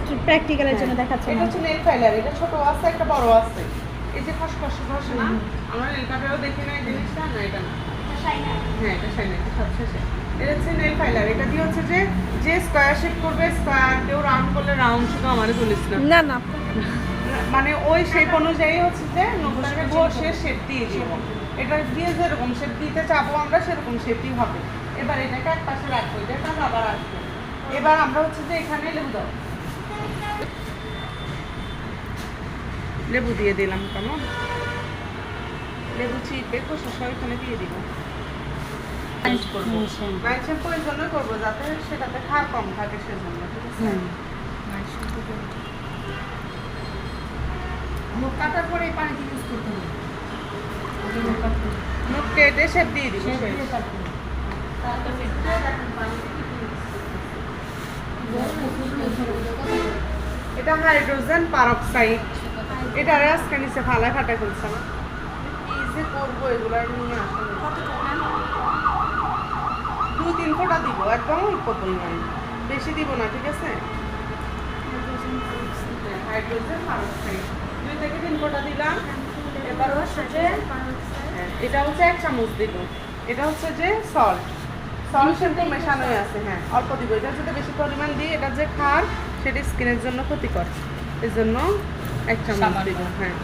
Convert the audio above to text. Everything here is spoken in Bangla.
জাস্ট প্র্যাকটিক্যালের জন্য দেখাচ্ছেন। এটা হচ্ছে নেল ফাইলার, এটা ছোট আছে একটা বড় আছে। এই যে খসখস ঘষে না, আমরা নেল কাটারও দেখি না এই জিনিসটা, না এটা না, হ্যাঁ এটা শাইনা, এটা সবশেষে। এটা হচ্ছে নেল ফাইলার, এটা দিয়ে হচ্ছে যে স্কয়ার শেপ করবে স্কয়ার, কেউ রাউন্ড করলে রাউন্ড, শুধু আমারে বলিস না, না না মানে ওই শেপ অনুযায়ী হচ্ছে যে নকশাকে ঘষে শেপ দিয়ে দিব। এটা দিয়ে যেরকম শেপ দিতে চাবো আমরা সেরকম শেপই হবে। এবার এটাকে এক পাশে রাখবো, এটাকে আবার রাখবো। এবার আমরা হচ্ছে যে এখানে লেবু দাও, লেবু দিয়ে দিলাম, কেমন লেবু চিপে খোসা সহ এখানে দিয়ে দিব। নাইট শ্যাম্পু এই জন্য করবো যাতে সেটাতে খার কম থাকে, সেজন্য। ঠিক আছে, মুখ কাটার পরে এই পানিটি ইউজ করতে হবে। মুখ কেটে শেপ দিয়ে দিব। এটা হাইড্রোজেন পারক্সাইড, এটা আজকে নিচে ফালায় ফাটা ফেলছে না, কি যে করবো এগুলো নিয়ে আসলে 2-3 ফোঁটা দিব, একদম অল্প পরিমাণ, বেশি দিব না। ঠিক আছে, হাইড্রোজেন পারক্সাইড 2 থেকে 3 ফোঁটা দিলাম। এবার হচ্ছে যে এটা হচ্ছে 1 চামচ দিব। এটা হচ্ছে যে সলিউশন তো মেশানোই আছে, হ্যাঁ অল্প দিব। এটা যদি বেশি পরিমাণ দিই এটা যে খার সেটা স্কিনের জন্য ক্ষতিকর, এই জন্য 1 চামচ দিব। হ্যাঁ